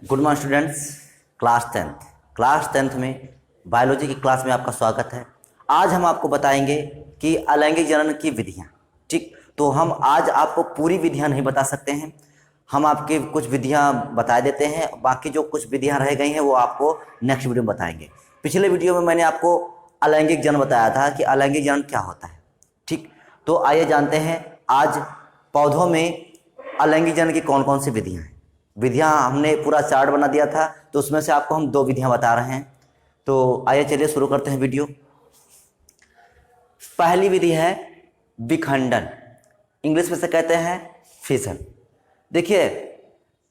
Good morning students. Class tenth में biology की class में आपका स्वागत है। आज हम आपको बताएंगे कि अलैंगिक जनन की विधियां। ठीक, तो हम आज आपको पूरी विधियां नहीं बता सकते हैं, हम आपके कुछ विधियां बता देते हैं, बाकी जो कुछ विधियां रह गई हैं वो आपको नेक्स्ट वीडियो में बताएंगे। पिछले वीडियो में मैंने आपको अलैंगिक जनन बताया था कि अलैंगिक जनन क्या होता है। ठीक, तो आइए जानते हैं आज पौधों में अलैंगिक जनन की कौन कौन सी विधियां हैं। विधियां हमने पूरा चार्ट बना दिया था, तो उसमें से आपको हम 2 विधियां बता रहे हैं। तो आइए चलिए शुरू करते हैं वीडियो। पहली विधि है विखंडन, इंग्लिश में से कहते हैं फिशन। देखिए,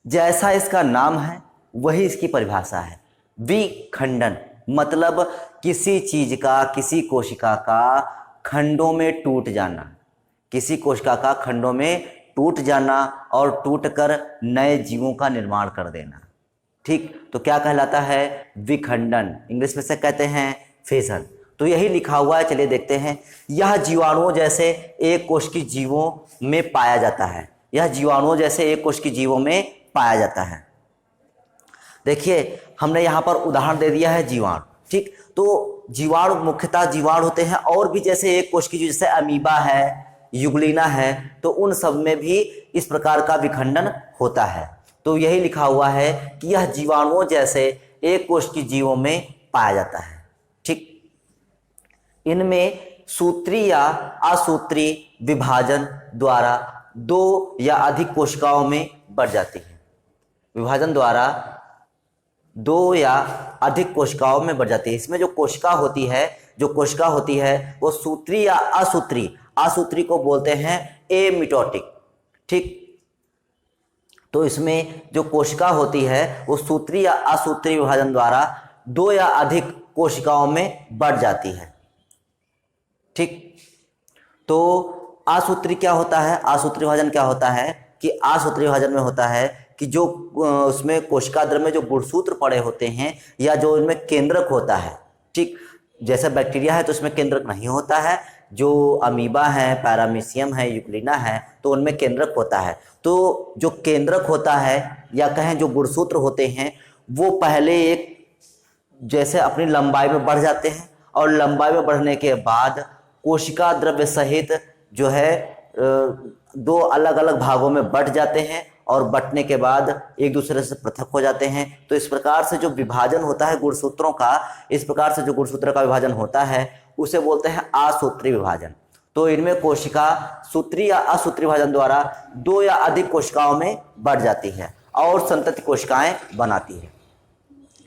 जैसा इसका नाम है वही इसकी परिभाषा है। विखंडन मतलब किसी चीज का, किसी कोशिका का खंडों में टूट जाना, किसी कोशिका का खंडों में टूट जाना और टूटकर नए जीवों का निर्माण कर देना। ठीक, तो क्या कहलाता है? विखंडन, इंग्लिश में से कहते हैं फिशन। तो यही लिखा हुआ है, चलिए देखते हैं। यह जीवाणुओं जैसे एक कोश की जीवों में पाया जाता है। यह जीवाणुओं जैसे एक कोश की जीवों में पाया जाता है। देखिए, हमने यहाँ पर उदाहरण दे दिया है जीवाणु। ठीक, तो जीवाणु मुख्यतः जीवाणु होते हैं, और भी जैसे एक कोश की जीव, जैसे अमीबा है, युगलिना है, तो उन सब में भी इस प्रकार का विखंडन होता है। तो यही लिखा हुआ है कि यह जीवाणुओं जैसे एक कोश की जीवों में पाया जाता है। ठीक, इनमें सूत्री या असूत्री विभाजन द्वारा 2 या अधिक कोशिकाओं में बढ़ जाती है। विभाजन द्वारा 2 या अधिक कोशिकाओं में बढ़ जाती है। इसमें जो कोशिका होती है वो सूत्री या असूत्री, असूत्री को बोलते हैं एमिटोटिक। ठीक, तो इसमें जो कोशिका होती है वो सूत्री या असूत्री विभाजन द्वारा 2 या अधिक कोशिकाओं में बढ़ जाती है। ठीक, तो असूत्री क्या होता है? असूत्री विभाजन क्या होता है कि असूत्री विभाजन में होता है कि जो उसमें कोशिका द्रव्य में जो गुणसूत्र पड़े होते हैं या जो इनमें केंद्रक होता है। ठीक, जैसे बैक्टीरिया है तो उसमें केंद्रक नहीं होता है, जो अमीबा है, पैरामीशियम है, यूग्लिना है, तो उनमें केंद्रक होता है। तो जो केंद्रक होता है या कहें जो गुणसूत्र होते हैं वो पहले एक जैसे अपनी लंबाई में बढ़ जाते हैं, और लंबाई में बढ़ने के बाद कोशिका द्रव्य सहित जो है 2 अलग अलग भागों में बट जाते हैं, और बटने के बाद एक दूसरे से पृथक हो जाते हैं। तो इस प्रकार से जो विभाजन होता है गुणसूत्रों का, इस प्रकार से जो गुणसूत्र का विभाजन होता है उसे बोलते हैं असूत्री विभाजन। तो इनमें कोशिका सूत्री या असूत्री विभाजन द्वारा 2 या अधिक कोशिकाओं में बढ़ जाती है और संतति कोशिकाएं बनाती है।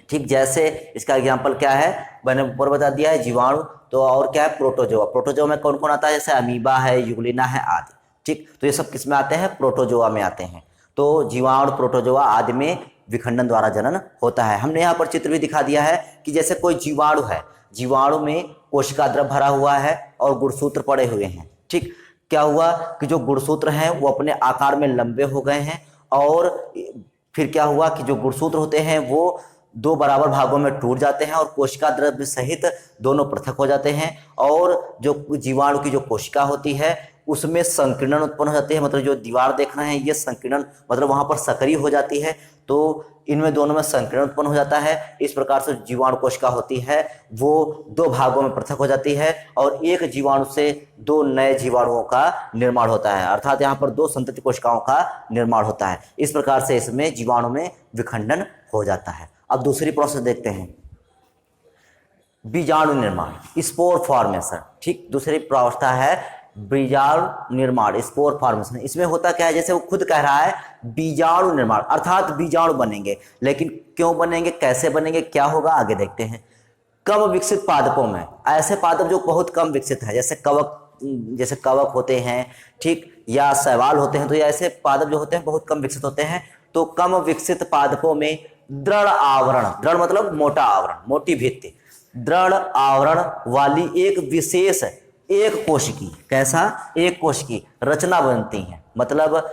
ठीक, जैसे इसका एग्जाम्पल क्या है, मैंने ऊपर बता दिया है जीवाणु, तो और क्या है? प्रोटोजोआ। प्रोटोजोआ में कौन कौन आता है? जैसे अमीबा है, युगलिना है आदि। ठीक, तो ये सब किस में आते हैं? प्रोटोजोआ में आते हैं। तो जीवाणु, प्रोटोजोआ आदि में विखंडन द्वारा जनन होता है। हमने यहाँ पर चित्र भी दिखा दिया है कि जैसे कोई जीवाणु है, जीवाणु में कोशिका द्रव्य भरा हुआ है और गुणसूत्र पड़े हुए हैं। ठीक, क्या हुआ कि जो गुणसूत्र हैं वो अपने आकार में लंबे हो गए हैं, और फिर क्या हुआ कि जो गुणसूत्र होते हैं वो 2 बराबर भागों में टूट जाते हैं और कोशिका द्रव्य सहित दोनों पृथक हो जाते हैं, और जो जीवाणु की जो कोशिका होती है उसमें संकीर्णन उत्पन्न हो जाती है। मतलब जो दीवार देख रहे हैं ये संकीर्णन मतलब वहां पर सक्रिय हो जाती है, तो इनमें दोनों में संकीर्णन उत्पन्न हो जाता है। इस प्रकार से जीवाणु कोशिका होती है वो 2 भागों में पृथक हो जाती है, और एक जीवाणु से 2 नए जीवाणुओं का निर्माण होता है, अर्थात यहाँ पर 2 संतति कोशिकाओं का निर्माण होता है। इस प्रकार से इसमें जीवाणु में विखंडन हो जाता है। अब दूसरी प्रोसेस देखते हैं, बीजाणु निर्माण, स्पोर फॉर्मेशन। ठीक, दूसरी प्रावस्था है बीजाणु निर्माण, स्पोर फॉर्मेशन। इसमें होता क्या है, जैसे वो खुद कह रहा है बीजाणु निर्माण, अर्थात बीजाणु बनेंगे। लेकिन क्यों बनेंगे, कैसे बनेंगे, क्या होगा, आगे देखते हैं। कम विकसित पादपों में, ऐसे पादप जो बहुत कम विकसित है, जैसे कवक होते हैं, ठीक, या शैवाल होते हैं, तो ये ऐसे पादप जो होते हैं बहुत कम विकसित होते हैं। तो कम विकसित पादपों में दृढ़ आवरण, दृढ़ मतलब मोटा आवरण, मोटी भित्ति, दृढ़ आवरण वाली एक विशेष एक कोशिकी, कैसा? एक कोशिकी रचना बनती है। मतलब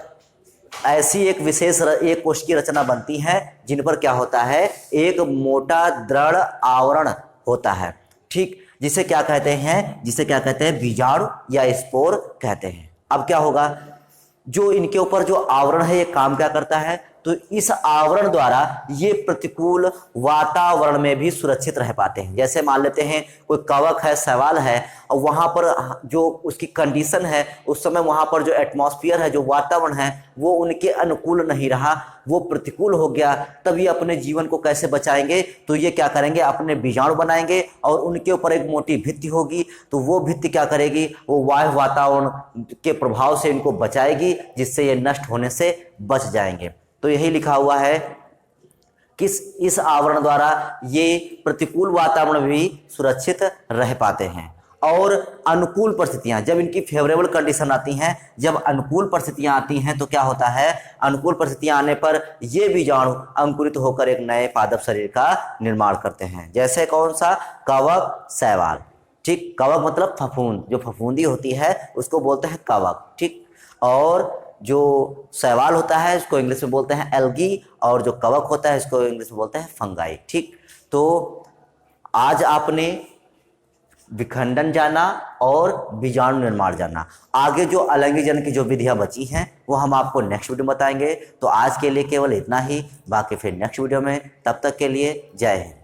ऐसी एक विशेष एक कोश की रचना बनती है जिन पर क्या होता है? एक मोटा दृढ़ आवरण होता है। ठीक, जिसे क्या कहते हैं? बीजाणु या स्पोर कहते हैं। अब क्या होगा, जो इनके ऊपर जो आवरण है ये काम क्या करता है? तो इस आवरण द्वारा ये प्रतिकूल वातावरण में भी सुरक्षित रह पाते हैं। जैसे मान लेते हैं कोई कवक है, शैवाल है, और वहाँ पर जो उसकी कंडीशन है उस समय वहाँ पर जो एटमॉस्फेयर है, जो वातावरण है, वो उनके अनुकूल नहीं रहा, वो प्रतिकूल हो गया, तब ये अपने जीवन को कैसे बचाएंगे? तो ये क्या करेंगे, अपने बीजाणु बनाएंगे और उनके ऊपर एक मोटी भित्ति होगी, तो वो भित्ति क्या करेगी, वो वायु वातावरण के प्रभाव से इनको बचाएगी, जिससे ये नष्ट होने से बच जाएंगे। तो यही लिखा हुआ है कि इस आवरण द्वारा ये प्रतिकूल वातावरण में भी सुरक्षित रह पाते हैं। और अनुकूल परिस्थितियां, जब इनकी फेवरेबल कंडीशन आती हैं, जब अनुकूल परिस्थितियां आती हैं, तो क्या होता है, अनुकूल परिस्थितियां आने पर ये बीजाणु अंकुरित होकर एक नए पादप शरीर का निर्माण करते हैं। जैसे कौन सा, कवक, शैवाल। ठीक, कवक मतलब फफूंद, जो फफूंदी होती है उसको बोलते हैं कवक। ठीक, और जो शैवाल होता है इसको इंग्लिश में बोलते हैं एल्गी, और जो कवक होता है इसको इंग्लिश में बोलते हैं फंगाई। ठीक, तो आज आपने विखंडन जाना और बीजाणु निर्माण जाना। आगे जो अलैंगिक की जो विधियां बची हैं वो हम आपको नेक्स्ट वीडियो में बताएंगे। तो आज के लिए केवल इतना ही, बाकी फिर नेक्स्ट वीडियो में। तब तक के लिए जय हिंद।